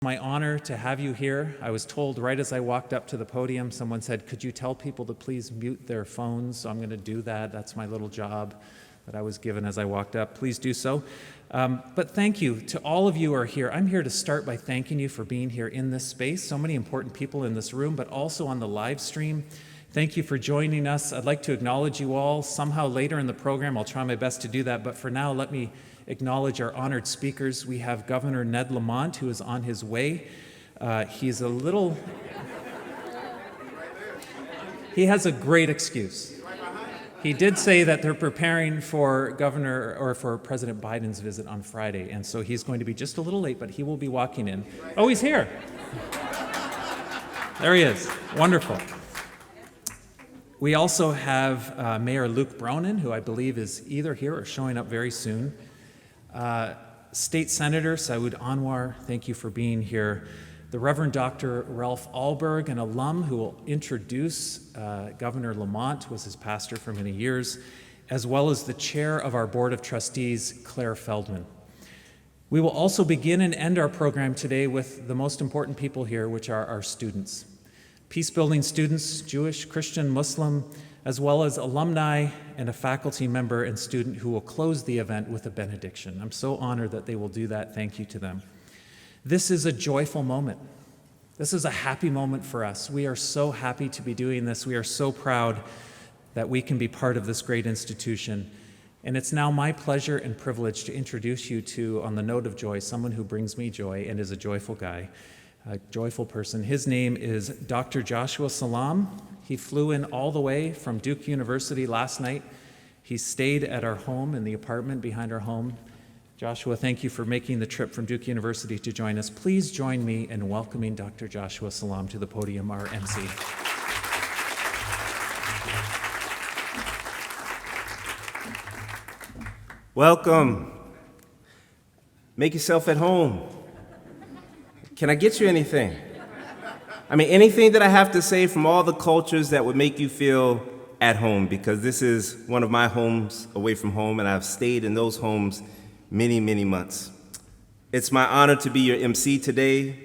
My honor to have you here. I was told right as I walked up to the podium, someone said, could you tell people to please mute their phones? So I'm going to do that. That's my little job that I was given as I walked up. Please do so. But thank you to all of you who are here. I'm here to start by thanking you for being here in this space. So many important people in this room, but also on the live stream. Thank you for joining us. I'd like to acknowledge you all. Somehow later in the program, I'll try my best to do that. But for now, let me acknowledge our honored speakers. We have Governor Ned Lamont, who is on his way. He has a great excuse. He did say that they're preparing for for President Biden's visit on Friday, and so he's going to be just a little late, but he will be walking in. Oh, he's here. There he is. Wonderful. We also have Mayor Luke Bronin, who I believe is either here or showing up very soon. State Senator Saud Anwar, thank you for being here. The Reverend Dr. Ralph Alberg, an alum who will introduce Governor Lamont, was his pastor for many years, as well as the chair of our Board of Trustees, Claire Feldman. We will also begin and end our program today with the most important people here, which are our students. Peace-building students, Jewish, Christian, Muslim, as well as alumni and a faculty member and student who will close the event with a benediction. I'm so honored that they will do that. Thank you to them. This is a joyful moment. This is a happy moment for us. We are so happy to be doing this. We are so proud that we can be part of this great institution. And it's now my pleasure and privilege to introduce you to, on the note of joy, someone who brings me joy and is a joyful guy, a joyful person. His name is Dr. Joshua Salam. He flew in all the way from Duke University last night. He stayed at our home in the apartment behind our home. Joshua, thank you for making the trip from Duke University to join us. Please join me in welcoming Dr. Joshua Salam to the podium, our MC. Welcome. Make yourself at home. Can I get you anything? Anything that I have to say from all the cultures that would make you feel at home, because this is one of my homes away from home, and I've stayed in those homes many, many months. It's my honor to be your MC today,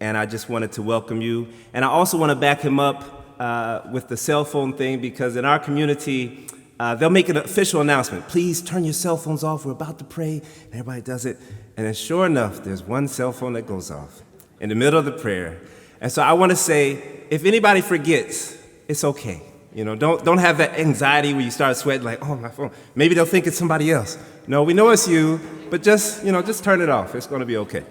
and I just wanted to welcome you. And I also want to back him up with the cell phone thing, because in our community, they'll make an official announcement. Please turn your cell phones off. We're about to pray. And everybody does it. And then sure enough, there's one cell phone that goes off in the middle of the prayer. And so I want to say, if anybody forgets, it's okay. Don't have that anxiety where you start sweating like, oh, my phone. Maybe they'll think it's somebody else. No, we know it's you, but just turn it off. It's going to be okay.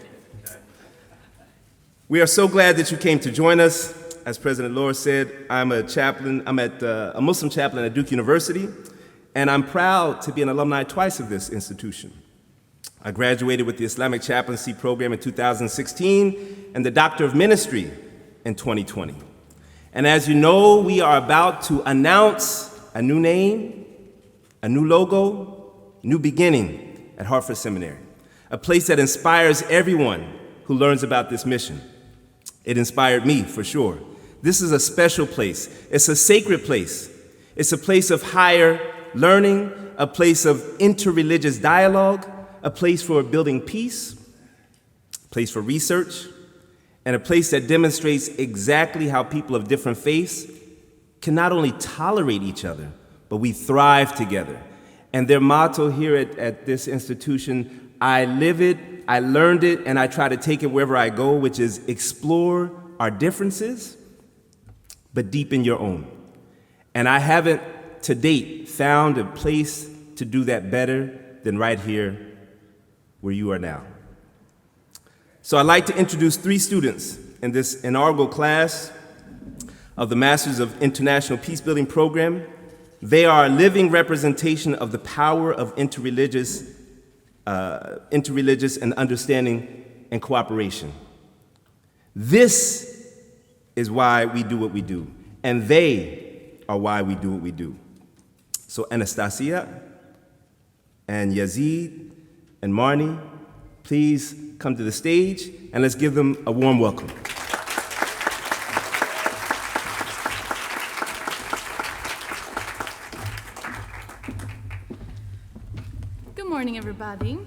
We are so glad that you came to join us. As President Laura said, I'm a chaplain. I'm a Muslim chaplain at Duke University, and I'm proud to be an alumni twice of this institution. I graduated with the Islamic Chaplaincy Program in 2016 and the Doctor of Ministry in 2020. And as you know, we are about to announce a new name, a new logo, new beginning at Hartford Seminary, a place that inspires everyone who learns about this mission. It inspired me, for sure. This is a special place. It's a sacred place. It's a place of higher learning, a place of interreligious dialogue, a place for building peace, a place for research, and a place that demonstrates exactly how people of different faiths can not only tolerate each other, but we thrive together. And their motto here at this institution, I live it, I learned it, and I try to take it wherever I go, which is explore our differences, but deepen your own. And I haven't, to date, found a place to do that better than right here where you are now. So I'd like to introduce 3 students in this inaugural class of the Masters of International Peacebuilding Program. They are a living representation of the power of interreligious and understanding and cooperation. This is why we do what we do, and they are why we do what we do. So Anastasia and Yazid and Marnie, please come to the stage, and let's give them a warm welcome. Good morning, everybody.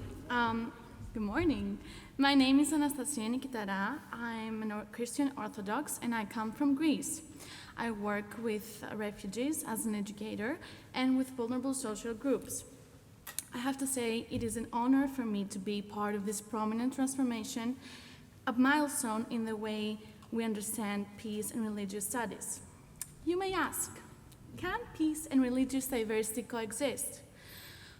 Good morning. My name is Anastasia Nikitara. I'm a Christian Orthodox and I come from Greece. I work with refugees as an educator and with vulnerable social groups. I have to say it is an honor for me to be part of this prominent transformation, a milestone in the way we understand peace and religious studies. You may ask, can peace and religious diversity coexist?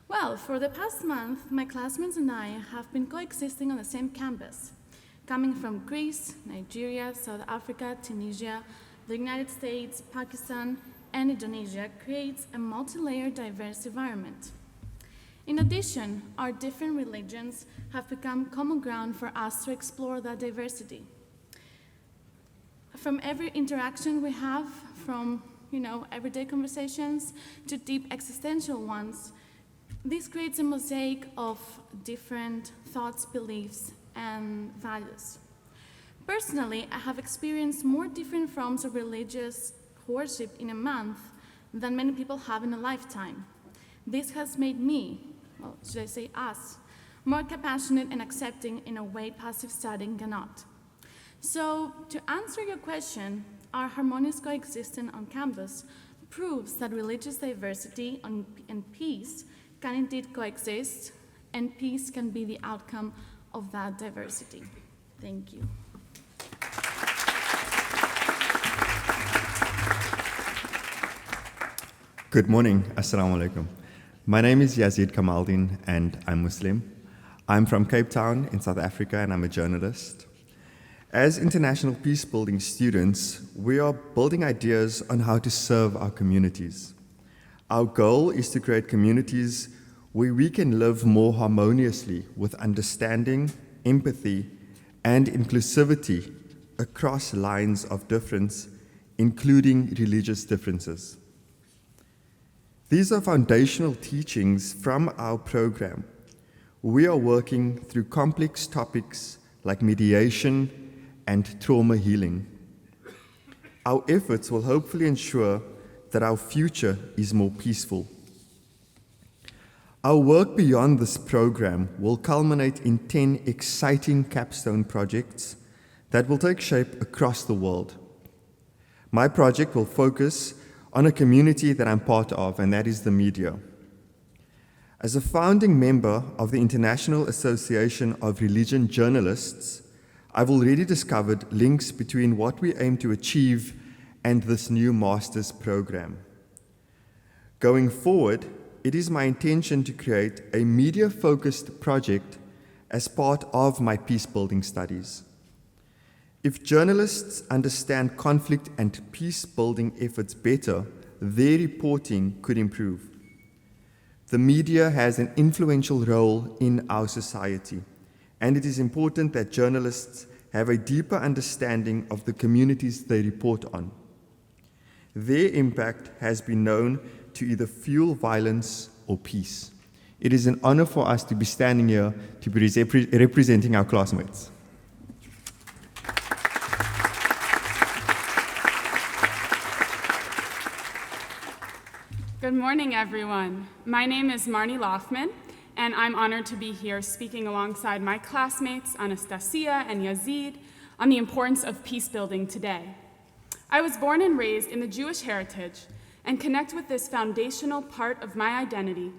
Well, for the past month, my classmates and I have been coexisting on the same campus, coming from Greece, Nigeria, South Africa, Tunisia, the United States, Pakistan, and Indonesia creates a multi-layered diverse environment. In addition, our different religions have become common ground for us to explore that diversity. From every interaction we have, from everyday conversations to deep existential ones, this creates a mosaic of different thoughts, beliefs, and values. Personally, I have experienced more different forms of religious worship in a month than many people have in a lifetime. This has made me, well, should I say us, more compassionate and accepting in a way passive studying cannot. So, to answer your question, our harmonious coexistence on campus proves that religious diversity and peace can indeed coexist, and peace can be the outcome of that diversity. Thank you. Good morning, Assalamu alaikum. My name is Yazid Kamaldin and I'm Muslim. I'm from Cape Town in South Africa and I'm a journalist. As international peace-building students, we are building ideas on how to serve our communities. Our goal is to create communities where we can live more harmoniously with understanding, empathy, and inclusivity across lines of difference, including religious differences. These are foundational teachings from our program. We are working through complex topics like mediation and trauma healing. Our efforts will hopefully ensure that our future is more peaceful. Our work beyond this program will culminate in 10 exciting capstone projects that will take shape across the world. My project will focus on a community that I'm part of, and that is the media. As a founding member of the International Association of Religion Journalists, I've already discovered links between what we aim to achieve and this new master's program. Going forward, it is my intention to create a media-focused project as part of my peace-building studies. If journalists understand conflict and peace-building efforts better, their reporting could improve. The media has an influential role in our society, and it is important that journalists have a deeper understanding of the communities they report on. Their impact has been known to either fuel violence or peace. It is an honor for us to be standing here to be representing our classmates. Good morning, everyone. My name is Marnie Loffman, and I'm honored to be here speaking alongside my classmates, Anastasia and Yazid, on the importance of peace building today. I was born and raised in the Jewish heritage and connect with this foundational part of my identity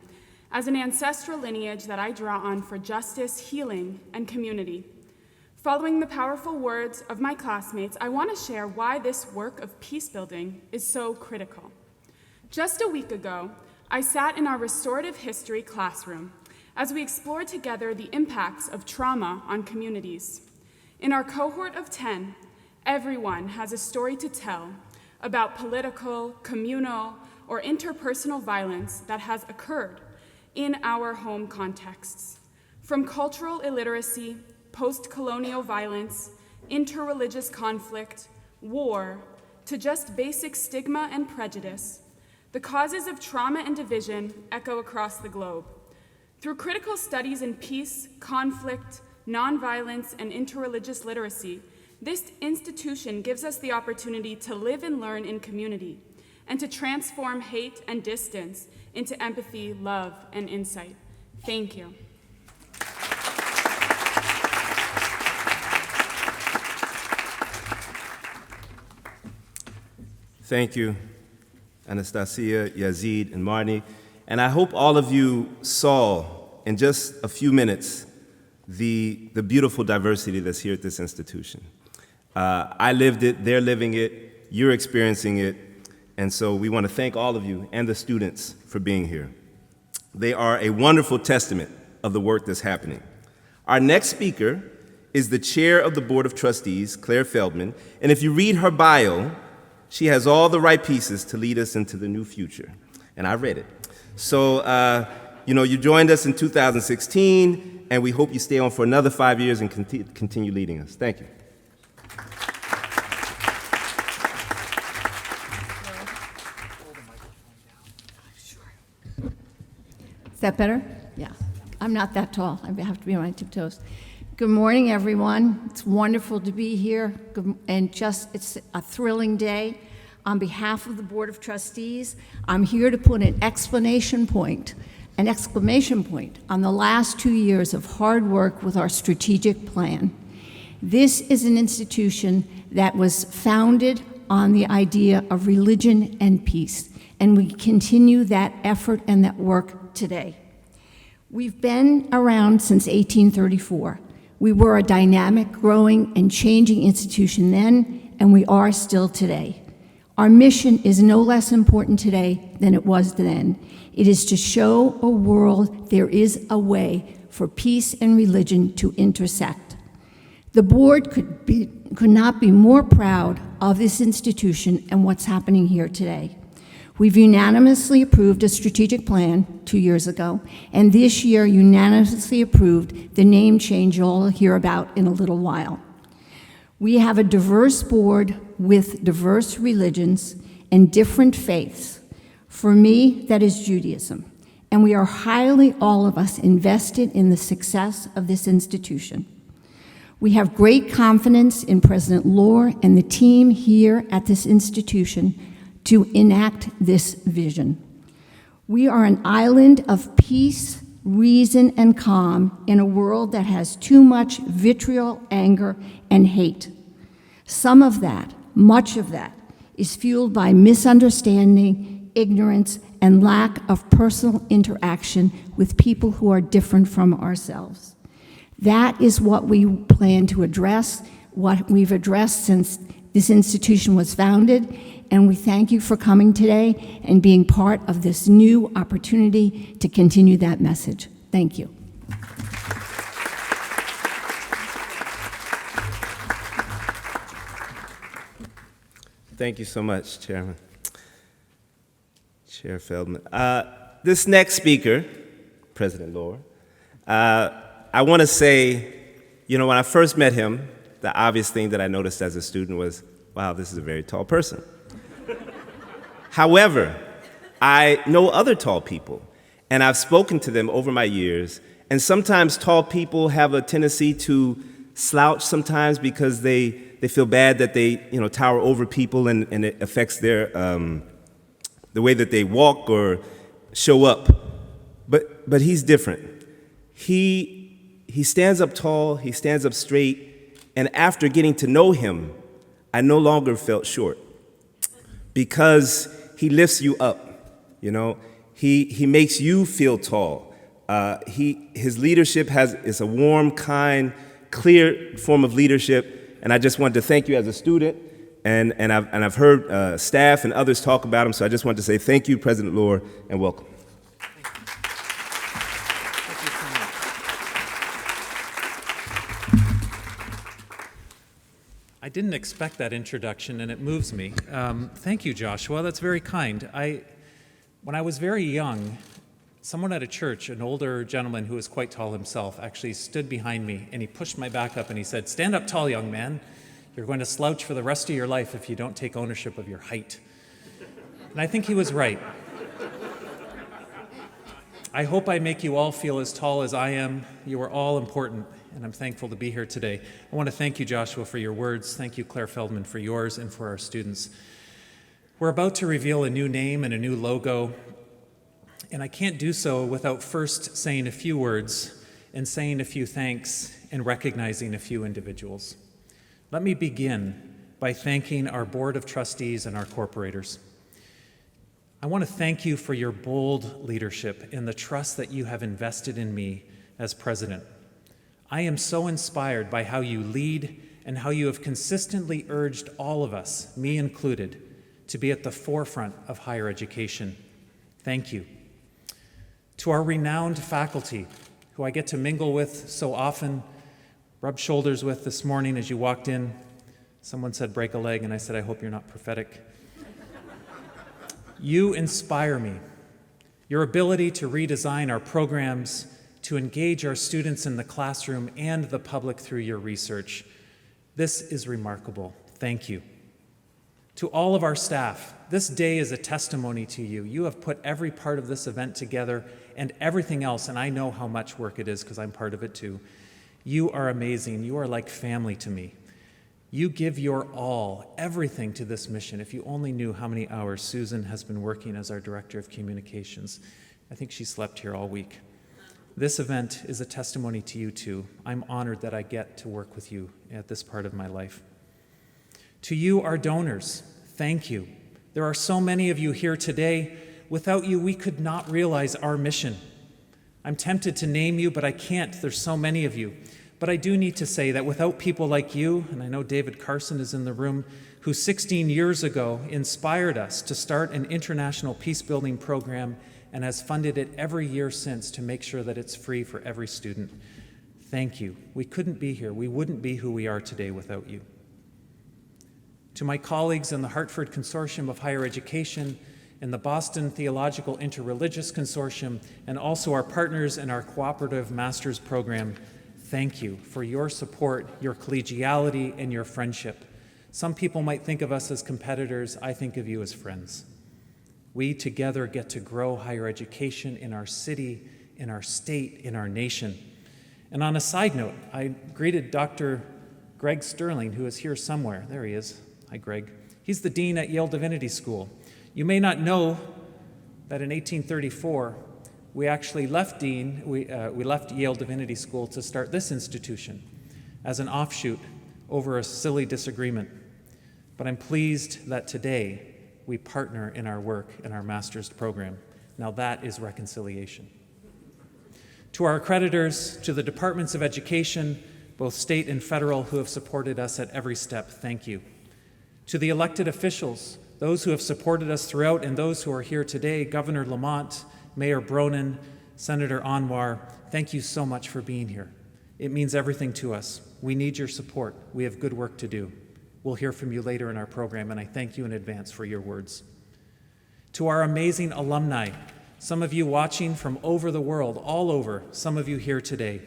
as an ancestral lineage that I draw on for justice, healing, and community. Following the powerful words of my classmates, I want to share why this work of peace building is so critical. Just a week ago, I sat in our restorative history classroom as we explored together the impacts of trauma on communities. In our cohort of 10, everyone has a story to tell about political, communal, or interpersonal violence that has occurred in our home contexts. From cultural illiteracy, post-colonial violence, interreligious conflict, war, to just basic stigma and prejudice, the causes of trauma and division echo across the globe. Through critical studies in peace, conflict, nonviolence, and interreligious literacy, this institution gives us the opportunity to live and learn in community and to transform hate and distance into empathy, love, and insight. Thank you. Thank you, Anastasia, Yazid, and Marnie. And I hope all of you saw in just a few minutes the beautiful diversity that's here at this institution. I lived it, they're living it, you're experiencing it, and so we want to thank all of you and the students for being here. They are a wonderful testament of the work that's happening. Our next speaker is the chair of the Board of Trustees, Claire Feldman, and if you read her bio, she has all the right pieces to lead us into the new future, and I read it. So, you joined us in 2016, and we hope you stay on for another 5 years and continue leading us. Thank you. Is that better? Yeah. I'm not that tall. I have to be on my tiptoes. Good morning, everyone. It's wonderful to be here, it's a thrilling day. On behalf of the Board of Trustees, I'm here to put an exclamation point on the last 2 years of hard work with our strategic plan. This is an institution that was founded on the idea of religion and peace, and we continue that effort and that work today. We've been around since 1834. We were a dynamic, growing, and changing institution then, and we are still today. Our mission is no less important today than it was then. It is to show a world there is a way for peace and religion to intersect. The board could not be more proud of this institution and what's happening here today. We've unanimously approved a strategic plan 2 years ago, and this year unanimously approved the name change you'll hear about in a little while. We have a diverse board with diverse religions and different faiths. For me, that is Judaism, and we are highly, all of us, invested in the success of this institution. We have great confidence in President Lohr and the team here at this institution to enact this vision. We are an island of peace, reason, and calm in a world that has too much vitriol, anger, and hate. Some of that, much of that, is fueled by misunderstanding, ignorance, and lack of personal interaction with people who are different from ourselves. That is what we plan to address, what we've addressed since this institution was founded, and we thank you for coming today and being part of this new opportunity to continue that message. Thank you. Thank you so much, Chairman. Chair Feldman. This next speaker, President Lohr, I want to say, when I first met him, the obvious thing that I noticed as a student was, wow, this is a very tall person. However, I know other tall people, and I've spoken to them over my years, and sometimes tall people have a tendency to slouch sometimes because they feel bad that they tower over people, and it affects their the way that they walk or show up. But he's different. He stands up tall, he stands up straight, and after getting to know him, I no longer felt short because he lifts you up, He makes you feel tall. His leadership is a warm, kind, clear form of leadership, and I just wanted to thank you as a student, and I've heard staff and others talk about him, so I just wanted to say thank you, President Lohr, and welcome. I didn't expect that introduction, and it moves me. Thank you, Joshua. That's very kind. When I was very young, someone at a church, an older gentleman who was quite tall himself, actually stood behind me, and he pushed my back up, and he said, "Stand up tall, young man. You're going to slouch for the rest of your life if you don't take ownership of your height." And I think he was right. I hope I make you all feel as tall as I am. You are all important, and I'm thankful to be here today. I want to thank you, Joshua, for your words. Thank you, Claire Feldman, for yours and for our students. We're about to reveal a new name and a new logo, and I can't do so without first saying a few words and saying a few thanks and recognizing a few individuals. Let me begin by thanking our Board of Trustees and our corporators. I want to thank you for your bold leadership and the trust that you have invested in me as president. I am so inspired by how you lead and how you have consistently urged all of us, me included, to be at the forefront of higher education. Thank you. To our renowned faculty, who I get to mingle with so often, rub shoulders with this morning as you walked in. Someone said break a leg, and I said, I hope you're not prophetic. You inspire me. Your ability to redesign our programs, to engage our students in the classroom and the public through your research. This is remarkable. Thank you. To all of our staff, this day is a testimony to you. You have put every part of this event together and everything else, and I know how much work it is because I'm part of it too. You are amazing. You are like family to me. You give your all, everything to this mission. If you only knew how many hours Susan has been working as our Director of Communications. I think she slept here all week. This event is a testimony to you too. I'm honored that I get to work with you at this part of my life. To you, our donors, thank you. There are so many of you here today. Without you, we could not realize our mission. I'm tempted to name you, but I can't. There's so many of you. But I do need to say that without people like you, and I know David Carson is in the room, who 16 years ago inspired us to start an international peace-building program and has funded it every year since to make sure that it's free for every student. Thank you. We couldn't be here. We wouldn't be who we are today without you. To my colleagues in the Hartford Consortium of Higher Education, in the Boston Theological Interreligious Consortium, and also our partners in our cooperative master's program, thank you for your support, your collegiality, and your friendship. Some people might think of us as competitors. I think of you as friends. We together get to grow higher education in our city, in our state, in our nation. And on a side note, I greeted Dr. Greg Sterling, who is here somewhere. There he is. Hi, Greg. He's the dean at Yale Divinity School. You may not know that in 1834, we actually left Yale Divinity School to start this institution as an offshoot over a silly disagreement. But I'm pleased that today we partner in our work in our master's program. Now that is reconciliation. To our accreditors, to the departments of education, both state and federal, who have supported us at every step, thank you. To the elected officials, those who have supported us throughout and those who are here today, Governor Lamont, Mayor Bronin, Senator Anwar, thank you so much for being here. It means everything to us. We need your support. We have good work to do. We'll hear from you later in our program, and I thank you in advance for your words. To our amazing alumni, some of you watching from over the world, all over, some of you here today,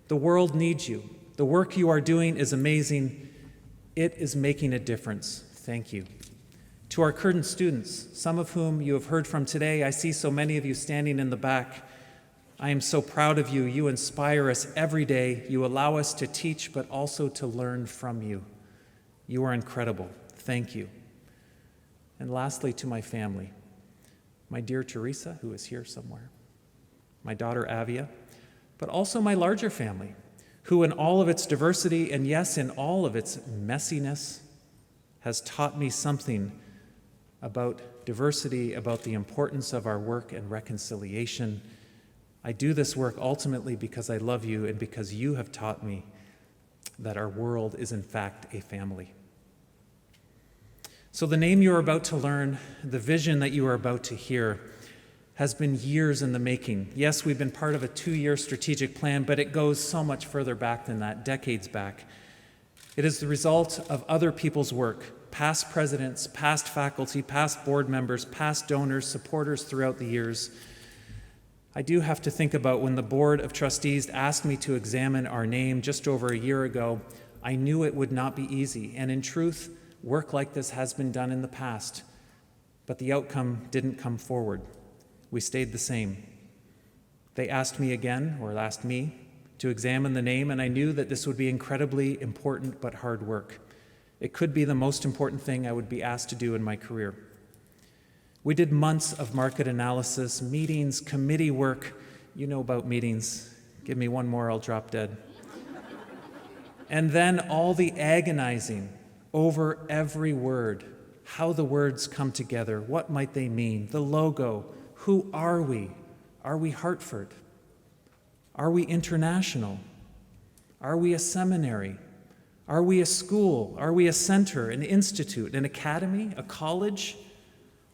the world needs you. The work you are doing is amazing. It is making a difference. Thank you. To our current students, some of whom you have heard from today, I see so many of you standing in the back. I am so proud of you. You inspire us every day. You allow us to teach, but also to learn from you. You are incredible. Thank you. And lastly, to my family, my dear Teresa, who is here somewhere, my daughter Avia, but also my larger family, who in all of its diversity and yes, in all of its messiness, has taught me something about diversity, about the importance of our work and reconciliation. I do this work ultimately because I love you and because you have taught me that our world is in fact a family. So the name you are about to learn, the vision that you are about to hear, has been years in the making. Yes, we've been part of a 2-year strategic plan, but it goes so much further back than that, decades back. It is the result of other people's work, past presidents, past faculty, past board members, past donors, supporters throughout the years. I do have to think about when the Board of Trustees asked me to examine our name just over a year ago. I knew it would not be easy, and in truth, work like this has been done in the past, but the outcome didn't come forward. We stayed the same. They asked me again, or asked me, to examine the name, and I knew that this would be incredibly important but hard work. It could be the most important thing I would be asked to do in my career. We did months of market analysis, meetings, committee work. You know about meetings. Give me one more, I'll drop dead. And then all the agonizing over every word, how the words come together, what might they mean, the logo, who are we? Are we Hartford? Are we international? Are we a seminary? Are we a school? Are we a center, an institute, an academy, a college?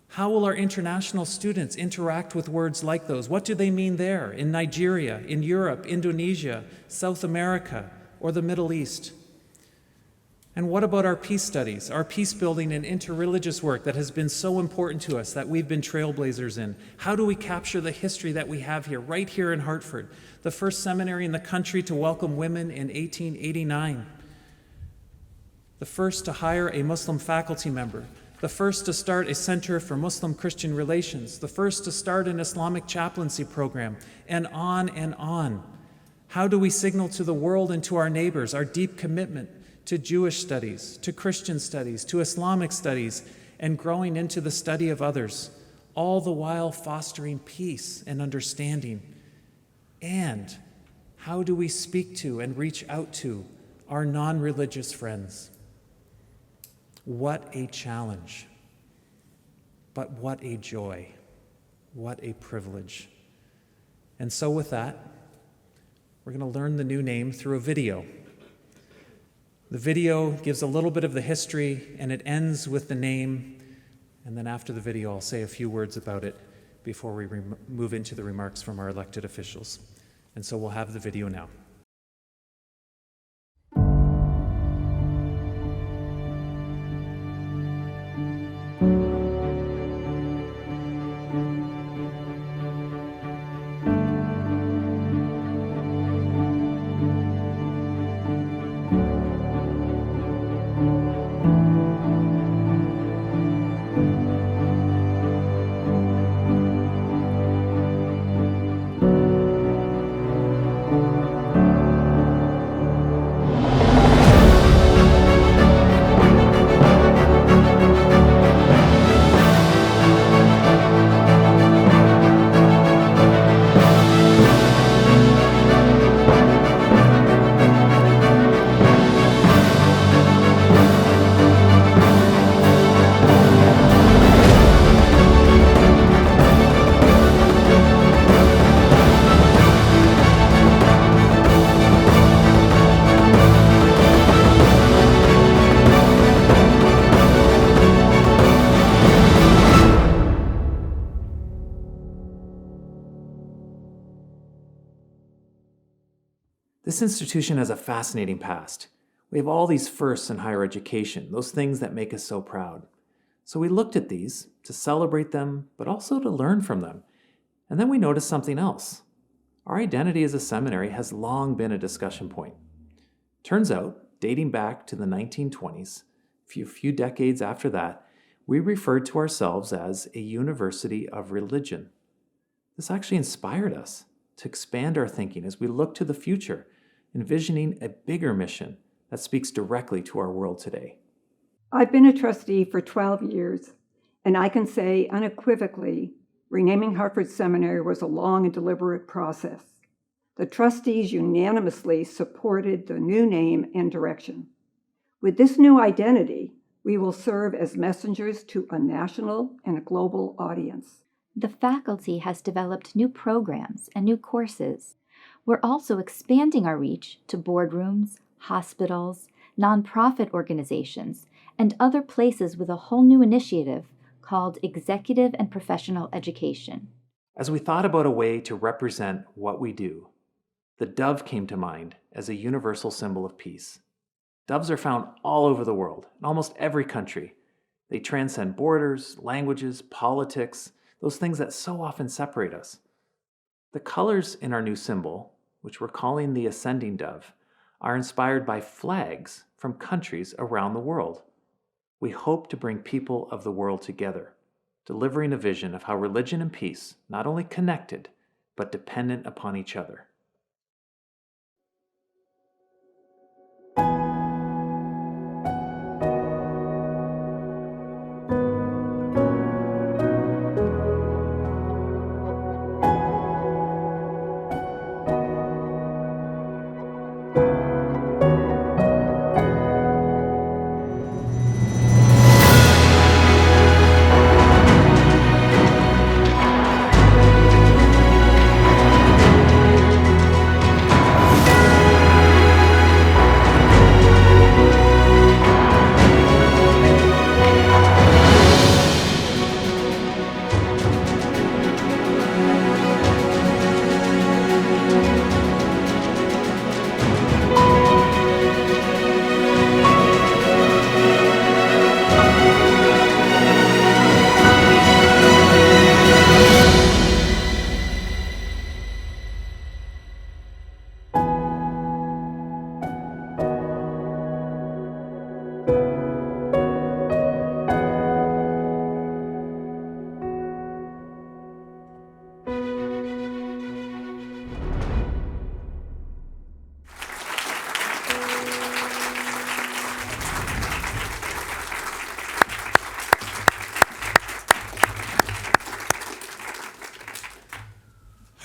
How will our international students interact with words like those? What do they mean there, in Nigeria, in Europe, Indonesia, South America, or the Middle East? And what about our peace studies, our peace building and interreligious work that has been so important to us, that we've been trailblazers in? How do we capture the history that we have here, right here in Hartford, the first seminary in the country to welcome women in 1889, the first to hire a Muslim faculty member, the first to start a center for Muslim-Christian relations, the first to start an Islamic chaplaincy program, and on and on. How do we signal to the world and to our neighbors our deep commitment to Jewish studies, to Christian studies, to Islamic studies, and growing into the study of others, all the while fostering peace and understanding? And how do we speak to and reach out to our non-religious friends? What a challenge, but what a joy, what a privilege. And so with that, we're going to learn the new name through a video. The video gives a little bit of the history, and it ends with the name, and then after the video, I'll say a few words about it before we move into the remarks from our elected officials. And so we'll have the video now. This institution has a fascinating past. We have all these firsts in higher education, those things that make us so proud. So we looked at these to celebrate them, but also to learn from them. And then we noticed something else. Our identity as a seminary has long been a discussion point. Turns out, dating back to the 1920s, a few decades after that, we referred to ourselves as a university of religion. This actually inspired us to expand our thinking as we look to the future, envisioning a bigger mission that speaks directly to our world today. I've been a trustee for 12 years, and I can say unequivocally, renaming Hartford Seminary was a long and deliberate process. The trustees unanimously supported the new name and direction. With this new identity, we will serve as messengers to a national and a global audience. The faculty has developed new programs and new courses. We're also expanding our reach to boardrooms, hospitals, nonprofit organizations, and other places with a whole new initiative called Executive and Professional Education. As we thought about a way to represent what we do, the dove came to mind as a universal symbol of peace. Doves are found all over the world, in almost every country. They transcend borders, languages, politics, those things that so often separate us. The colors in our new symbol, which we're calling the ascending dove, are inspired by flags from countries around the world. We hope to bring people of the world together, delivering a vision of how religion and peace not only connected, but dependent upon each other.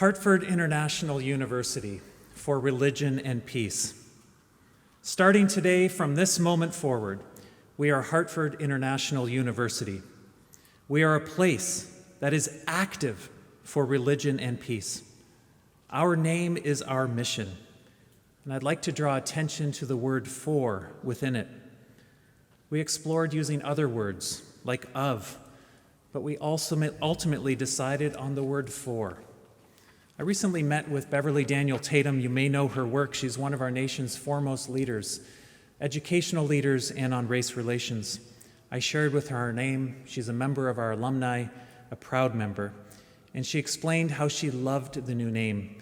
Hartford International University for Religion and Peace. Starting today, from this moment forward, we are Hartford International University. We are a place that is active for religion and peace. Our name is our mission, and I'd like to draw attention to the word "for" within it. We explored using other words, like "of," but we also ultimately decided on the word "for." I recently met with Beverly Daniel Tatum. You may know her work. She's one of our nation's foremost leaders, educational leaders, and on race relations. I shared with her our name. She's a member of our alumni, a proud member, and she explained how she loved the new name.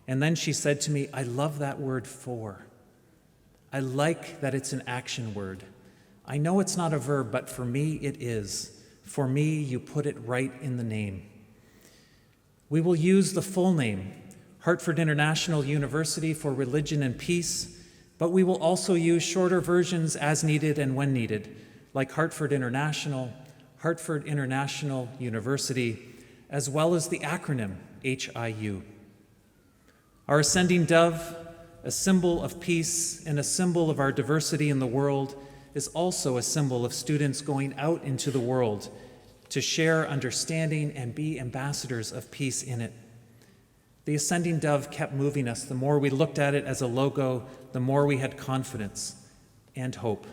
And then she said to me, "I love that word 'for.' I like that it's an action word. I know it's not a verb, but for me it is. For me, you put it right in the name." We will use the full name, Hartford International University for Religion and Peace, but we will also use shorter versions as needed and when needed, like Hartford International University, as well as the acronym HIU. Our ascending dove, a symbol of peace and a symbol of our diversity in the world, is also a symbol of students going out into the world to share understanding and be ambassadors of peace in it. The ascending dove kept moving us. The more we looked at it as a logo, the more we had confidence and hope.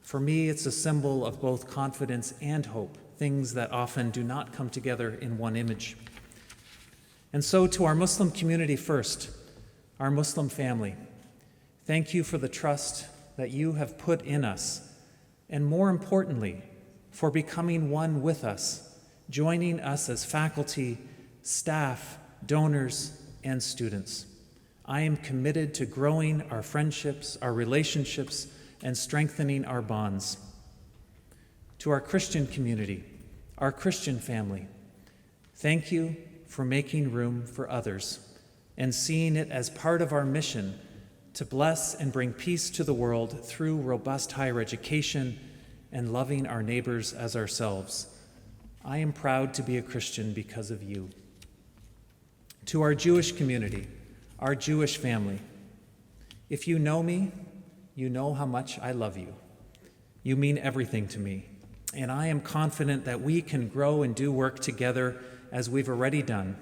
For me, it's a symbol of both confidence and hope, things that often do not come together in one image. And so to our Muslim community first, our Muslim family, thank you for the trust that you have put in us, and more importantly, for becoming one with us, joining us as faculty, staff, donors, and students. I am committed to growing our friendships, our relationships, and strengthening our bonds. To our Christian community, our Christian family, thank you for making room for others and seeing it as part of our mission to bless and bring peace to the world through robust higher education and loving our neighbors as ourselves. I am proud to be a Christian because of you. To our Jewish community, our Jewish family, if you know me, you know how much I love you. You mean everything to me, and I am confident that we can grow and do work together as we've already done.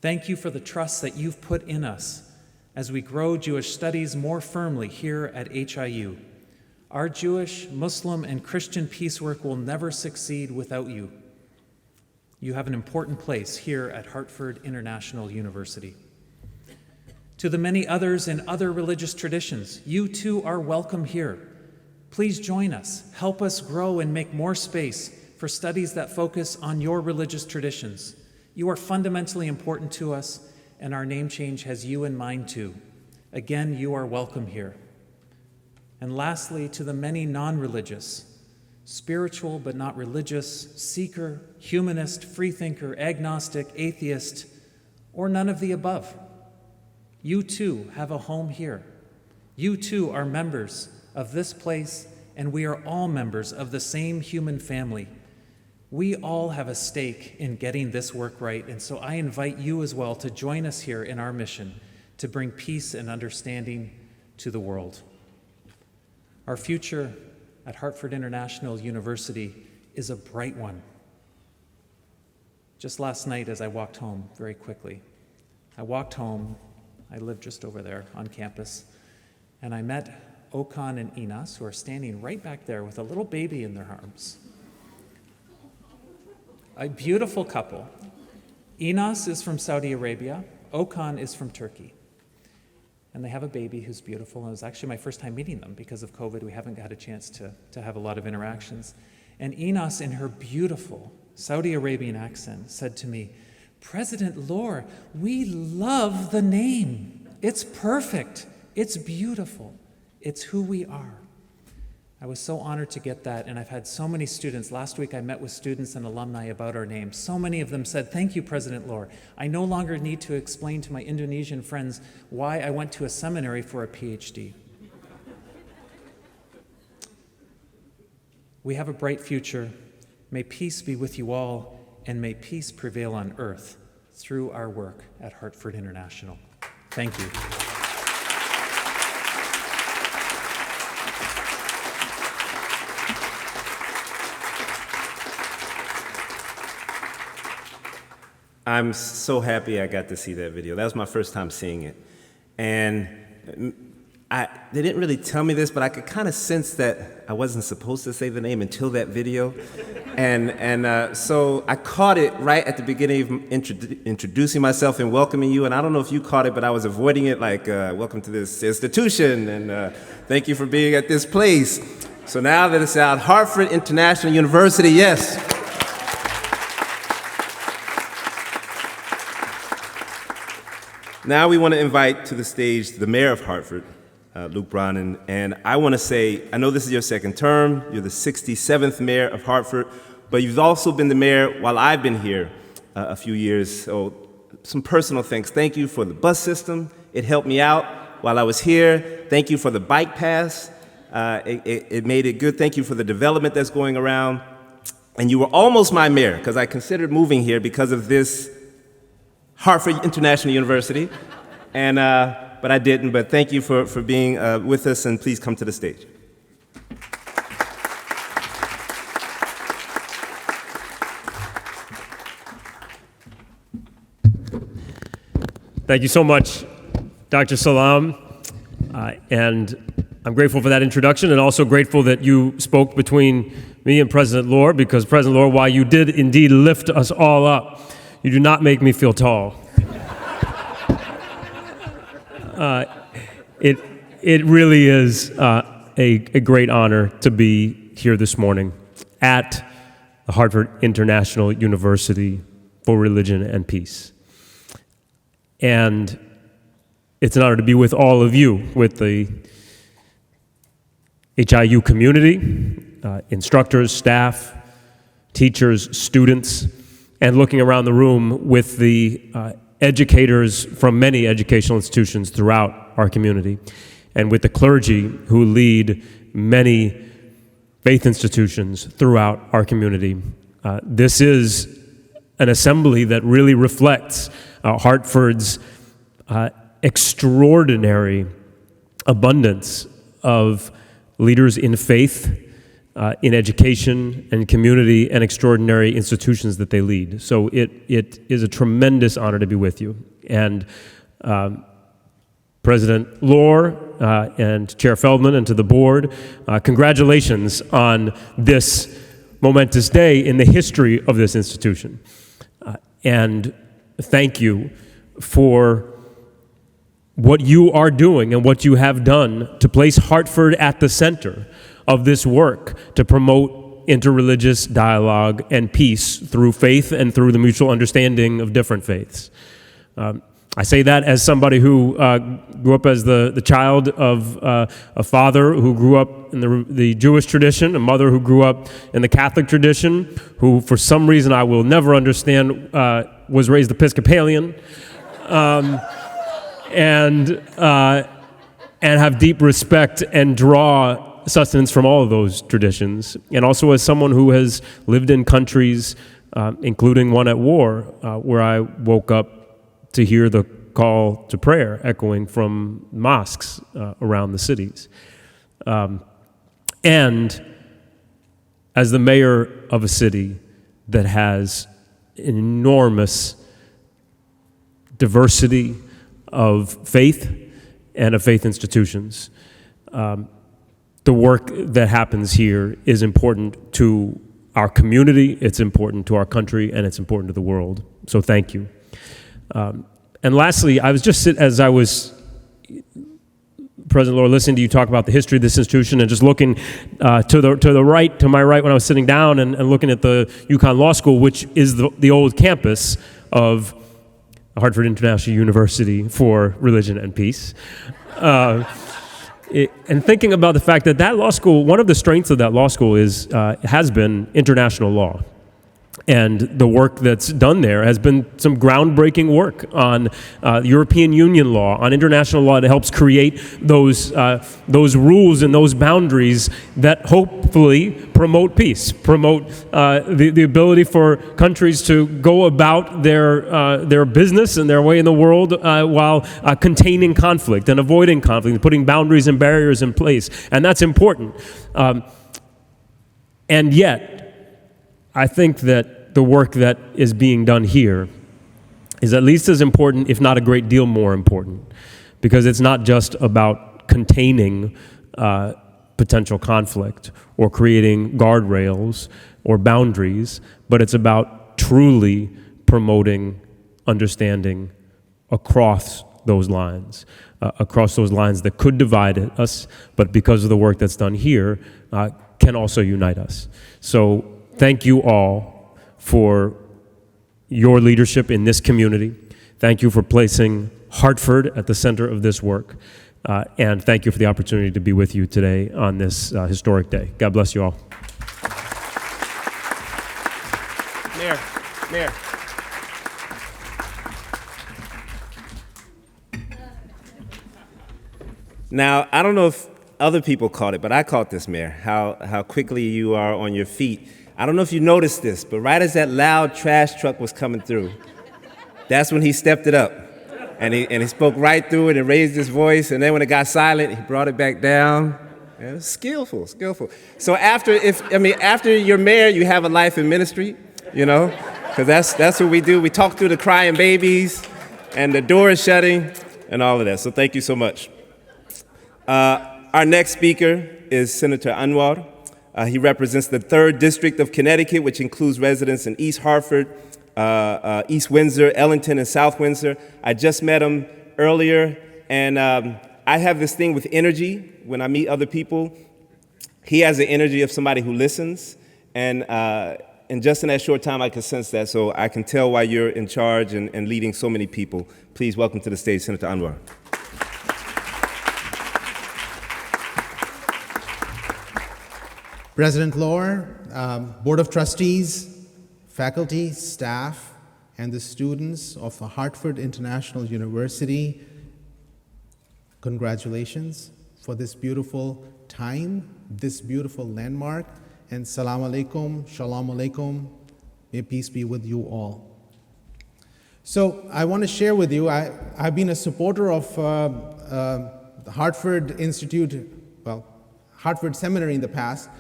Thank you for the trust that you've put in us as we grow Jewish studies more firmly here at HIU. Our Jewish, Muslim, and Christian peace work will never succeed without you. You have an important place here at Hartford International University. To the many others in other religious traditions, you too are welcome here. Please join us, help us grow and make more space for studies that focus on your religious traditions. You are fundamentally important to us, and our name change has you in mind too. Again, you are welcome here. And lastly, to the many non-religious, spiritual but not religious, seeker, humanist, freethinker, agnostic, atheist, or none of the above, you too have a home here. You too are members of this place, and we are all members of the same human family. We all have a stake in getting this work right, and so I invite you as well to join us here in our mission to bring peace and understanding to the world. Our future at Hartford International University is a bright one. Just last night as I walked home, very quickly, I live just over there on campus, and I met Okan and Inas, who are standing right back there with a little baby in their arms. A beautiful couple. Inas is from Saudi Arabia, Okan is from Turkey. And they have a baby who's beautiful. And it was actually my first time meeting them because of COVID. We haven't had a chance to have a lot of interactions. And Inas, in her beautiful Saudi Arabian accent, said to me, "President Lohr, we love the name. It's perfect. It's beautiful. It's who we are." I was so honored to get that, and I've had so many students. Last week I met with students and alumni about our name. So many of them said, "Thank you, President Lohr. I no longer need to explain to my Indonesian friends why I went to a seminary for a PhD." We have a bright future. May peace be with you all, and may peace prevail on earth through our work at Hartford International. Thank you. I'm so happy I got to see that video. That was my first time seeing it. And they didn't really tell me this, but I could kind of sense that I wasn't supposed to say the name until that video. And so I caught it right at the beginning of introducing myself and welcoming you. And I don't know if you caught it, but I was avoiding it like, welcome to this institution, and thank you for being at this place. So now that it's out, Hartford International University, yes. Now we want to invite to the stage the mayor of Hartford, Luke Bronin. And I want to say, I know this is your second term, you're the 67th mayor of Hartford, but you've also been the mayor while I've been here a few years. So some personal thanks. Thank you for the bus system. It helped me out while I was here. Thank you for the bike pass. It made it good. Thank you for the development that's going around. And you were almost my mayor, because I considered moving here because of this Hartford International University, and but I didn't. But thank you for being with us, and please come to the stage. Thank you so much, Dr. Salam, and I'm grateful for that introduction, and also grateful that you spoke between me and President Lohr, because President Lohr, while you did indeed lift us all up, you do not make me feel tall. It really is a great honor to be here this morning at the Hartford International University for Religion and Peace. And it's an honor to be with all of you, with the HIU community, instructors, staff, teachers, students, and looking around the room with the educators from many educational institutions throughout our community, and with the clergy who lead many faith institutions throughout our community. This is an assembly that really reflects Hartford's extraordinary abundance of leaders in faith, in education and community, and extraordinary institutions that they lead. So it is a tremendous honor to be with you. And President Lohr and Chair Feldman, and to the board, congratulations on this momentous day in the history of this institution. And thank you for what you are doing and what you have done to place Hartford at the center of this work to promote interreligious dialogue and peace through faith and through the mutual understanding of different faiths. I say that as somebody who grew up as the child of a father who grew up in the Jewish tradition, a mother who grew up in the Catholic tradition, who for some reason I will never understand was raised Episcopalian, and have deep respect and draw sustenance from all of those traditions, and also as someone who has lived in countries, including one at war, where I woke up to hear the call to prayer echoing from mosques around the cities. And as the mayor of a city that has an enormous diversity of faith and of faith institutions, the work that happens here is important to our community, it's important to our country, and it's important to the world. So thank you. And lastly, I was just as I was, President Lohr, listening to you talk about the history of this institution, and just looking to my right when I was sitting down and looking at the UConn Law School, which is the old campus of Hartford International University for Religion and Peace. And thinking about the fact that law school, one of the strengths of that law school has been international law. And the work that's done there has been some groundbreaking work on European Union law, on international law that helps create those rules and those boundaries that hopefully promote peace, promote the ability for countries to go about their business and their way in the world while containing conflict and avoiding conflict, and putting boundaries and barriers in place. And that's important. And yet, I think that the work that is being done here is at least as important, if not a great deal more important, because it's not just about containing potential conflict or creating guardrails or boundaries, but it's about truly promoting understanding across those lines that could divide us, but because of the work that's done here, can also unite us. So thank you all for your leadership in this community. Thank you for placing Hartford at the center of this work. And thank you for the opportunity to be with you today on this historic day. God bless you all. Mayor. Now, I don't know if other people caught it, but I caught this, Mayor, how quickly you are on your feet. I don't know if you noticed this, but right as that loud trash truck was coming through, that's when he stepped it up. And he spoke right through it and raised his voice, and then when it got silent, he brought it back down. Yeah, skillful. So after you're mayor, you have a life in ministry, you know, because that's what we do. We talk through the crying babies, and the door is shutting, and all of that. So thank you so much. Our next speaker is Senator Anwar. He represents the 3rd District of Connecticut, which includes residents in East Hartford, East Windsor, Ellington, and South Windsor. I just met him earlier, and I have this thing with energy when I meet other people. He has the energy of somebody who listens, and just in that short time, I can sense that, so I can tell why you're in charge and leading so many people. Please welcome to the stage Senator Anwar. President Lohr, Board of Trustees, faculty, staff, and the students of Hartford International University, congratulations for this beautiful time, this beautiful landmark, and salam alaikum, shalom alaikum, may peace be with you all. So I want to share with you, I've been a supporter of the Hartford Hartford Seminary in the past,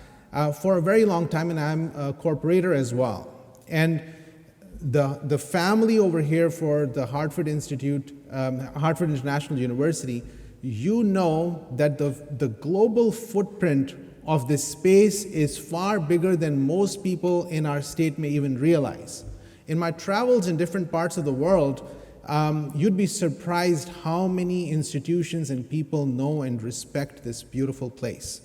for a very long time, and I'm a corporator as well. And the family over here for the Hartford Institute, Hartford International University, you know that the global footprint of this space is far bigger than most people in our state may even realize. In my travels in different parts of the world, you'd be surprised how many institutions and people know and respect this beautiful place.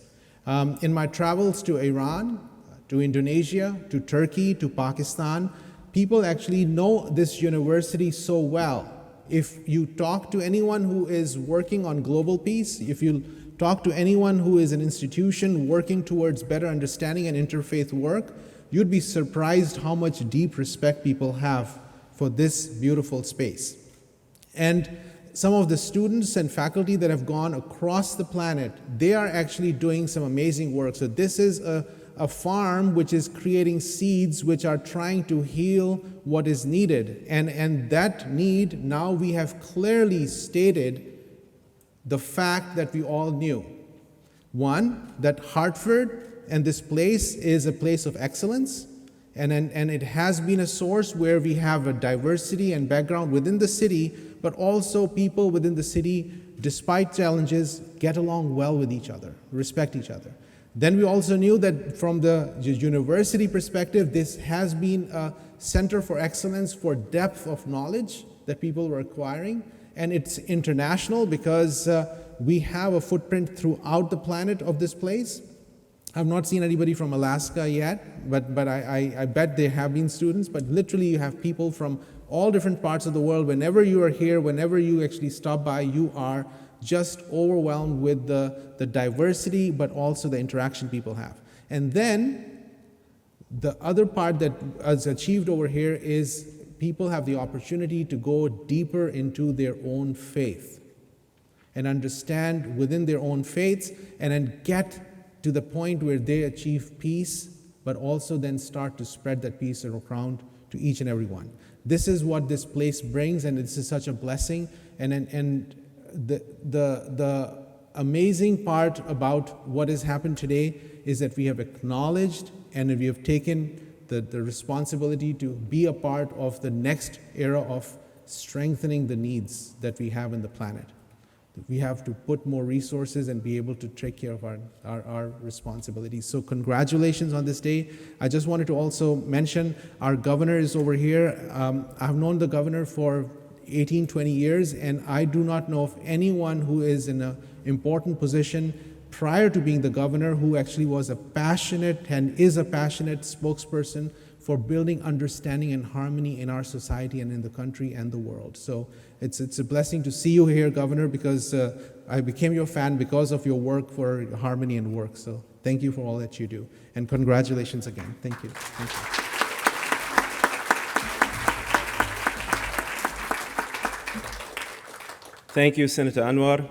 In my travels to Iran, to Indonesia, to Turkey, to Pakistan, people actually know this university so well. If you talk to anyone who is working on global peace, if you talk to anyone who is an institution working towards better understanding and interfaith work, you'd be surprised how much deep respect people have for this beautiful space. And some of the students and faculty that have gone across the planet, they are actually doing some amazing work. So this is a farm which is creating seeds which are trying to heal what is needed. And that need, now we have clearly stated the fact that we all knew. One, that Hartford and this place is a place of excellence, and it has been a source where we have a diversity and background within the city, but also people within the city, despite challenges, get along well with each other, respect each other. Then we also knew that from the university perspective, this has been a center for excellence for depth of knowledge that people were acquiring. And it's international because we have a footprint throughout the planet of this place. I've not seen anybody from Alaska yet, but I bet there have been students, but literally you have people from all different parts of the world. Whenever you are here, whenever you actually stop by, you are just overwhelmed with the diversity, but also the interaction people have. And then The other part that is achieved over here is people have the opportunity to go deeper into their own faith and understand within their own faiths, and then get to the point where they achieve peace, but also then start to spread that peace around to each and every one. This is what this place brings, and this is such a blessing. And the amazing part about what has happened today is that we have acknowledged and we have taken the responsibility to be a part of the next era of strengthening the needs that we have in the planet. We have to put more resources and be able to take care of our responsibilities. So congratulations on this day. I just wanted to also mention our governor is over here. I've known the governor for 18, 20 years, and I do not know of anyone who is in an important position prior to being the governor who actually was a passionate and is a passionate spokesperson for building understanding and harmony in our society and in the country and the world. So it's a blessing to see you here, Governor, because I became your fan because of your work for harmony and work. So thank you for all that you do. And congratulations again. Thank you. Thank you. Thank you, Senator Anwar.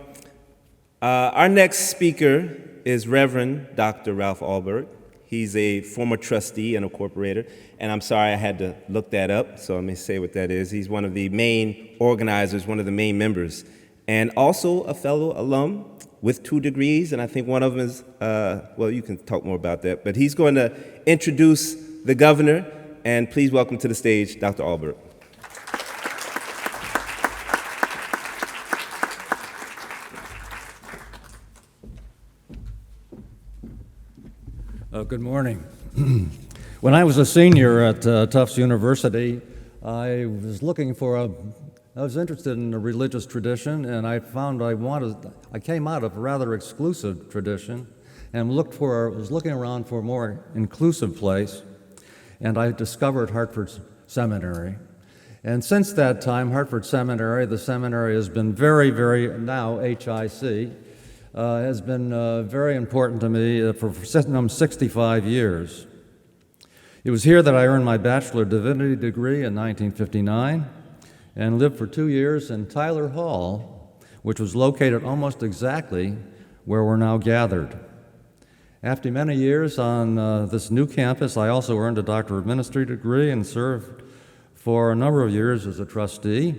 Our next speaker is Reverend Dr. Ralph Alberg. He's a former trustee and a corporator, and I'm sorry I had to look that up, so let me say what that is. He's one of the main organizers, one of the main members, and also a fellow alum with 2 degrees, and I think one of them is, well, you can talk more about that, but he's going to introduce the governor, and please welcome to the stage Dr. Alberg. Good morning. When I was a senior at Tufts University, I was interested in a religious tradition, and I found I came out of a rather exclusive tradition, and was looking around for a more inclusive place, and I discovered Hartford Seminary. And since that time, Hartford Seminary, the seminary has been now HIC, has been very important to me for 65 years. It was here that I earned my Bachelor of Divinity degree in 1959 and lived for 2 years in Tyler Hall, which was located almost exactly where we're now gathered. After many years on this new campus, I also earned a Doctor of Ministry degree and served for a number of years as a trustee.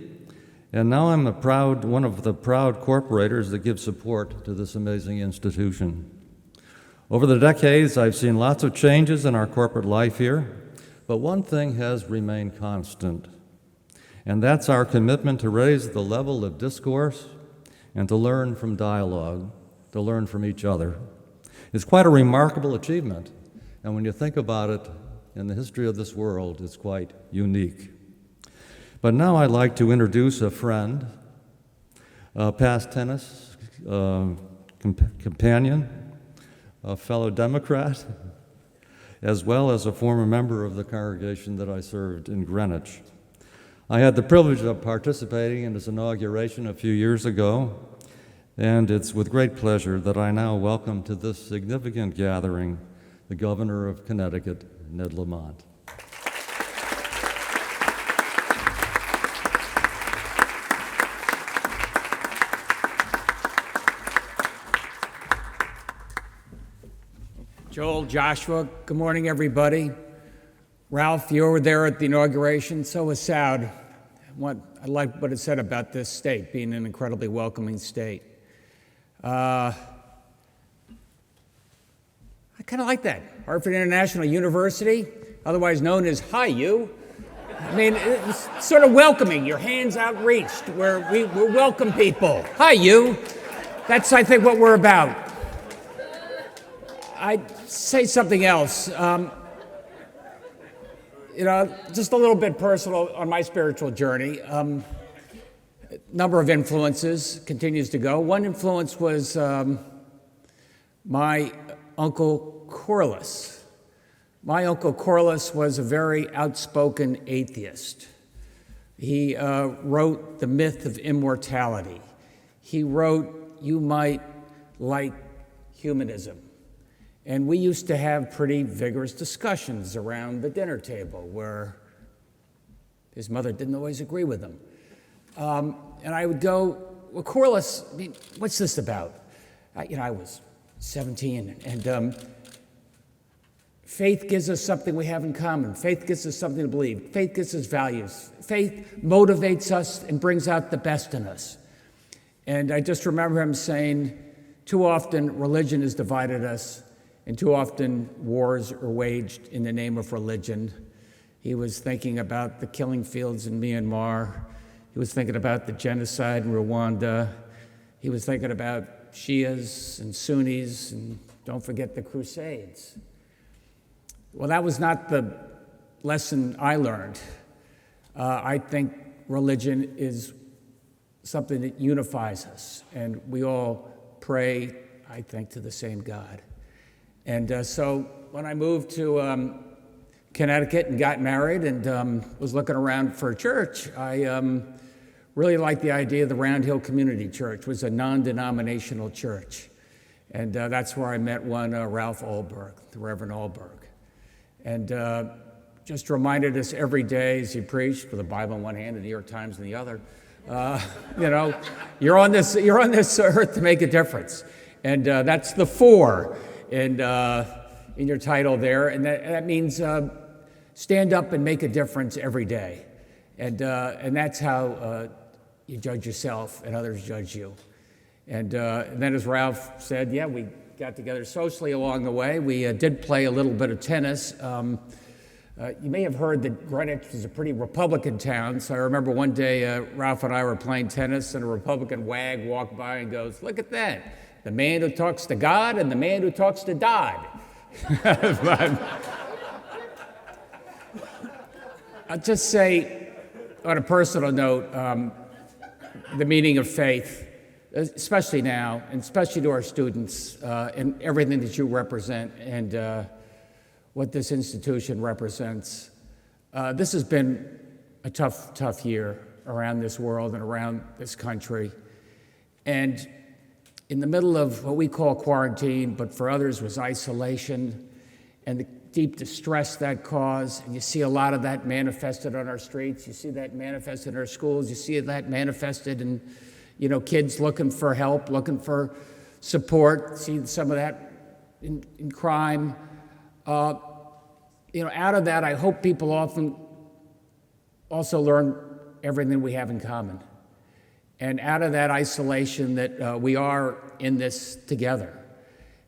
And now I'm one of the proud corporators that give support to this amazing institution. Over the decades, I've seen lots of changes in our corporate life here, but one thing has remained constant, and that's our commitment to raise the level of discourse and to learn from dialogue, to learn from each other. It's quite a remarkable achievement, and when you think about it, in the history of this world, it's quite unique. But now I'd like to introduce a friend, a past tennis companion, a fellow Democrat, as well as a former member of the congregation that I served in Greenwich. I had the privilege of participating in his inauguration a few years ago, and it's with great pleasure that I now welcome to this significant gathering the Governor of Connecticut, Ned Lamont. Joel, Joshua, good morning, everybody. Ralph, you were there at the inauguration, so was Saud. I like what it said about this state being an incredibly welcoming state. I kind of like that. Hartford International University, otherwise known as Hi You. I mean, it's sort of welcoming. Your hands outreached, where we welcome people. Hi You. That's, I think, what we're about. I'd say something else. Just a little bit personal on my spiritual journey. Number of influences continues to go. One influence was my Uncle Corliss. My Uncle Corliss was a very outspoken atheist. He wrote The Myth of Immortality. He wrote You Might Like Humanism. And we used to have pretty vigorous discussions around the dinner table where his mother didn't always agree with him. And I would go, well, Corliss, I mean, what's this about? I was 17, and faith gives us something we have in common. Faith gives us something to believe. Faith gives us values. Faith motivates us and brings out the best in us. And I just remember him saying, too often religion has divided us, and too often wars are waged in the name of religion. He was thinking about the killing fields in Myanmar. He was thinking about the genocide in Rwanda. He was thinking about Shias and Sunnis, and don't forget the Crusades. Well, that was not the lesson I learned. I think religion is something that unifies us, and we all pray, I think, to the same God. And so when I moved to Connecticut and got married and was looking around for a church, I really liked the idea of the Round Hill Community Church. It was a non-denominational church. And that's where I met one Ralph Olberg, the Reverend Olberg. And just reminded us every day as he preached, with the Bible in one hand and the New York Times in the other, you're on this earth to make a difference. And that's the 4 in your title there. And that means stand up and make a difference every day. And that's how you judge yourself and others judge you. And then as Ralph said, yeah, we got together socially along the way. We did play a little bit of tennis. You may have heard that Greenwich is a pretty Republican town. So I remember one day Ralph and I were playing tennis and a Republican wag walked by and goes, look at that. The man who talks to God and the man who talks to Dodd. I'll just say, on a personal note, the meaning of faith, especially now, and especially to our students, and everything that you represent and what this institution represents. This has been a tough year around this world and around this country. And in the middle of what we call quarantine, but for others was isolation, and the deep distress that caused, and you see a lot of that manifested on our streets, you see that manifested in our schools, you see that manifested in, kids looking for help, looking for support, see some of that in crime. Out of that, I hope people often also learn everything we have in common. And out of that isolation that we are in this together.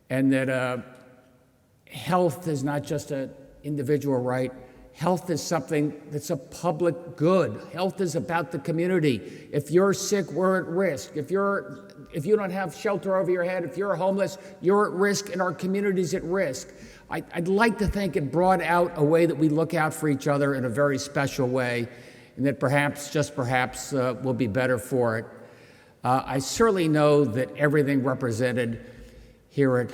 And that health is not just an individual right. Health is something that's a public good. Health is about the community. If you're sick, we're at risk. If you don't have shelter over your head, if you're homeless, you're at risk and our community's at risk. I'd like to think it brought out a way that we look out for each other in a very special way, and that perhaps, just perhaps, we'll be better for it. I certainly know that everything represented here at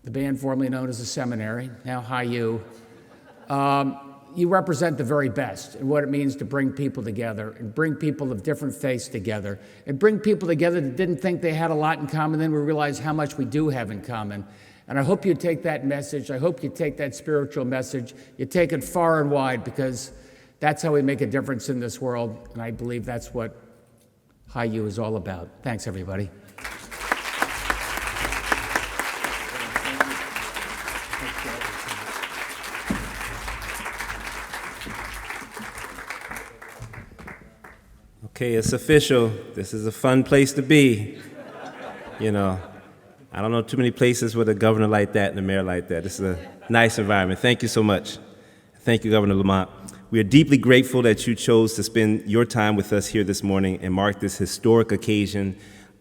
the band formerly known as the Seminary, now High U, you represent the very best and what it means to bring people together and bring people of different faiths together and bring people together that didn't think they had a lot in common, then we realize how much we do have in common. And I hope you take that message. I hope you take that spiritual message. You take it far and wide, because that's how we make a difference in this world. And I believe that's what High U is all about. Thanks, everybody. Okay, it's official. This is a fun place to be. I don't know too many places with a governor like that and a mayor like that. This is a nice environment. Thank you so much. Thank you, Governor Lamont. We are deeply grateful that you chose to spend your time with us here this morning and mark this historic occasion.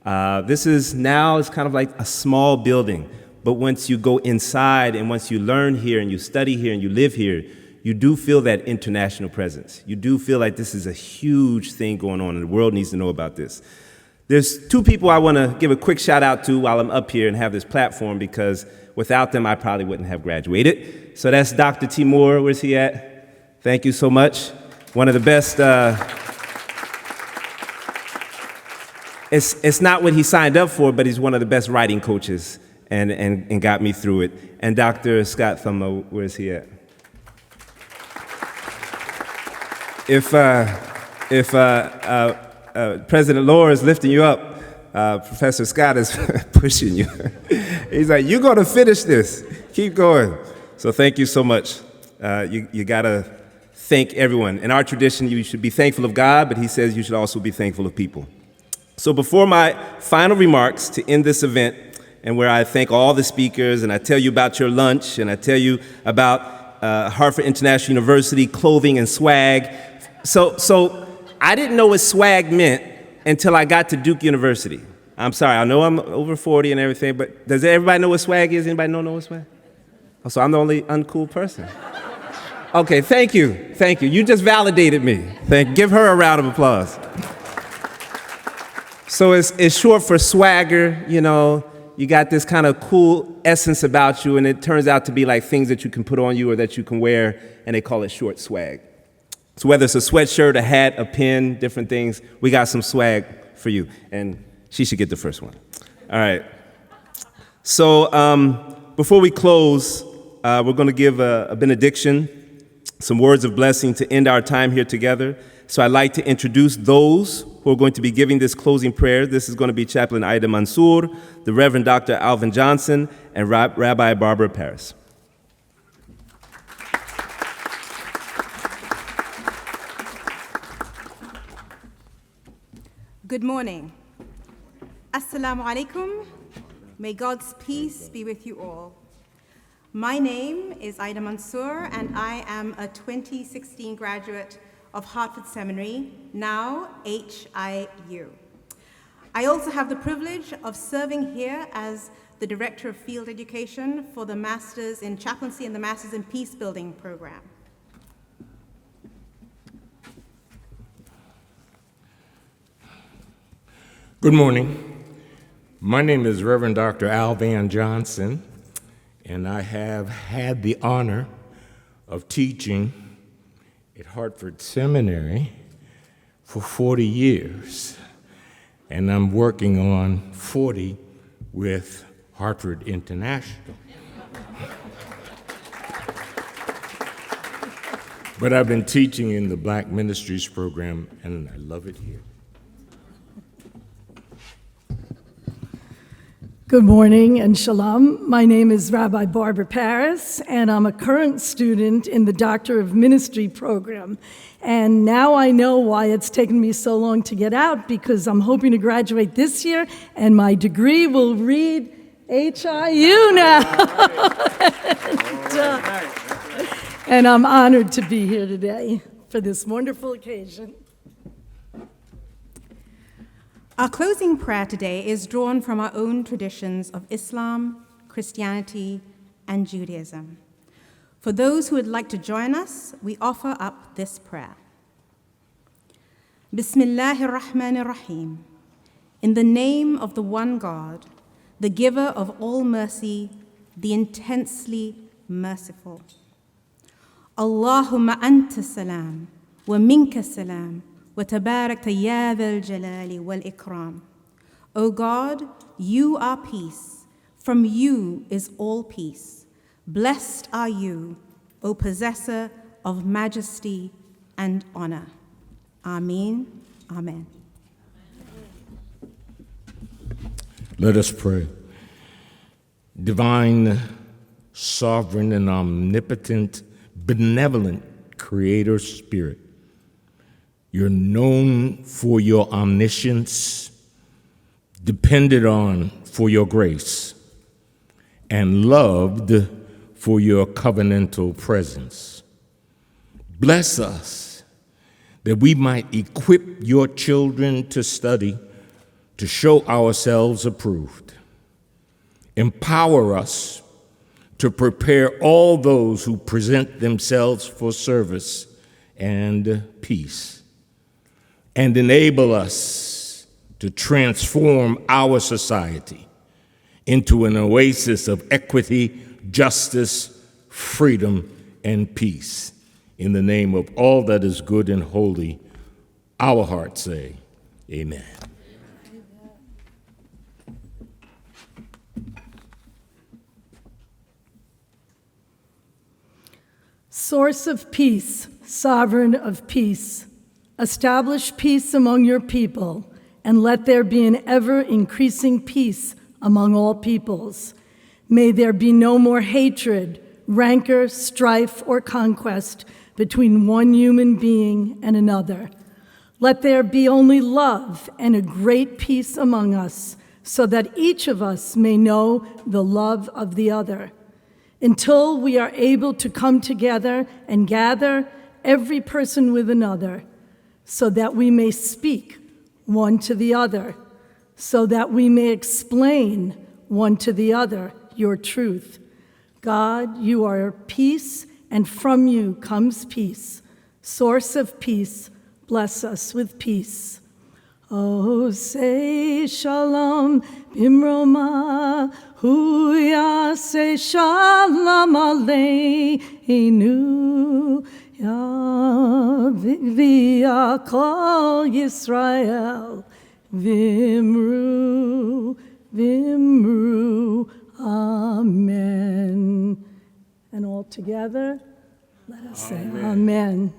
This is now, it's kind of like a small building, but once you go inside and once you learn here and you study here and you live here, you do feel that international presence. You do feel like this is a huge thing going on and the world needs to know about this. There's 2 people I want to give a quick shout out to while I'm up here and have this platform, because without them I probably wouldn't have graduated. So that's Dr. Timur. Where's he at? Thank you so much. One of the best. It's not what he signed up for, but he's one of the best writing coaches and got me through it. And Dr. Scott Thummo, where's he at? If President Lohr is lifting you up, Professor Scott is pushing you. He's like, you're going to finish this. Keep going. So thank you so much. You got to thank everyone. In our tradition, you should be thankful of God, but he says you should also be thankful of people. So before my final remarks to end this event, and where I thank all the speakers, and I tell you about your lunch, and I tell you about Hartford International University clothing and swag. So I didn't know what swag meant until I got to Duke University. I'm sorry, I know I'm over 40 and everything, but does everybody know what swag is? Anybody know what swag? Oh, so I'm the only uncool person. Okay, thank you. You just validated me. Give her a round of applause. So it's short for swagger, you know. You got this kind of cool essence about you, and it turns out to be like things that you can put on you or that you can wear, and they call it short swag. So whether it's a sweatshirt, a hat, a pen, different things, we got some swag for you. And she should get the first one. All right. So before we close, we're going to give a benediction, some words of blessing to end our time here together. So I'd like to introduce those who are going to be giving this closing prayer. This is going to be Chaplain Ida Mansour, the Reverend Dr. Alvan Johnson, and Rabbi Barbara Paris. Good morning. Assalamu alaikum. May God's peace be with you all. My name is Ida Mansour, and I am a 2016 graduate of Hartford Seminary, now HIU. I also have the privilege of serving here as the Director of Field Education for the Masters in Chaplaincy and the Masters in Peacebuilding program. Good morning. My name is Reverend Dr. Alvan Johnson, and I have had the honor of teaching at Hartford Seminary for 40 years, and I'm working on 40 with Hartford International. But I've been teaching in the Black Ministries program, and I love it here. Good morning and shalom. My name is Rabbi Barbara Paris, and I'm a current student in the Doctor of Ministry program. And now I know why it's taken me so long to get out, because I'm hoping to graduate this year, and my degree will read HIU now. And I'm honored to be here today for this wonderful occasion. Our closing prayer today is drawn from our own traditions of Islam, Christianity, and Judaism. For those who would like to join us, we offer up this prayer. Bismillahir Rahmanir Rahim. In the name of the one God, the giver of all mercy, the intensely merciful. Allahumma anta salam, wa minka salam, وَتَبَارَكْتَ يَا ذَا الْجَلَالِ وَالْإِكْرَامِ. O God, you are peace. From you is all peace. Blessed are you, O possessor of majesty and honor. Amen. Amen. Let us pray. Divine, sovereign, and omnipotent, benevolent Creator Spirit, you're known for your omniscience, depended on for your grace, and loved for your covenantal presence. Bless us that we might equip your children to study, to show ourselves approved. Empower us to prepare all those who present themselves for service and peace, and enable us to transform our society into an oasis of equity, justice, freedom, and peace. In the name of all that is good and holy, our hearts say, Amen. Source of peace, sovereign of peace, establish peace among your people, and let there be an ever-increasing peace among all peoples. May there be no more hatred, rancor, strife, or conquest between one human being and another. Let there be only love and a great peace among us, so that each of us may know the love of the other. Until we are able to come together and gather every person with another, so that we may speak one to the other, so that we may explain one to the other your truth. God, you are peace, and from you comes peace. Source of peace, bless us with peace. Oh, say shalom bimroma, huya say shalom aleinu, ya via kol Yisrael, vimru, vimru, amen. And all together, let us say amen.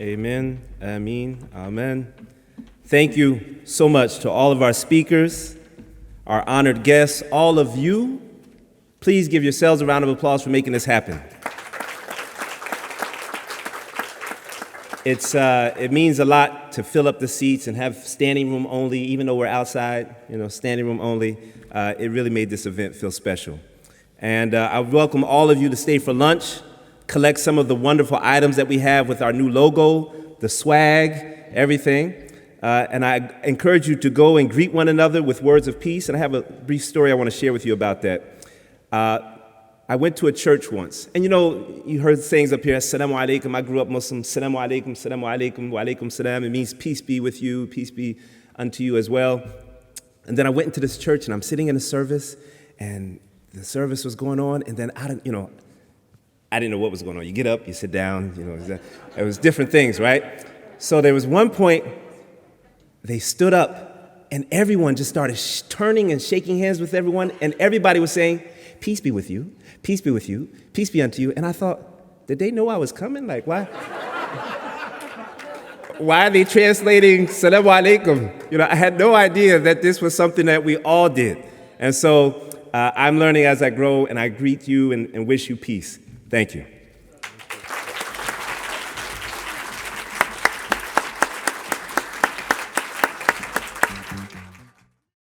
Amen, Amen, Amen. Thank you so much to all of our speakers, our honored guests, all of you. Please give yourselves a round of applause for making this happen. It means a lot to fill up the seats and have standing room only, even though we're outside, standing room only. It really made this event feel special. And I welcome all of you to stay for lunch, collect some of the wonderful items that we have with our new logo, the swag, everything. And I encourage you to go and greet one another with words of peace. And I have a brief story I want to share with you about that. I went to a church once, and you heard sayings up here, Assalamu alaikum. I grew up Muslim, Assalamu alaikum, Assalamu alaikum, wa alaikum salam. It means peace be with you, peace be unto you as well. And then I went into this church, and I'm sitting in a service, and the service was going on, and then I didn't know what was going on. You get up, you sit down, it was different things, right? So there was one point, they stood up, and everyone just started turning and shaking hands with everyone, and everybody was saying, peace be with you, peace be with you, peace be unto you. And I thought, did they know I was coming? Like, why? Why are they translating Salaam alaikum? I had no idea that this was something that we all did. And so I'm learning as I grow, and I greet you and wish you peace. Thank you.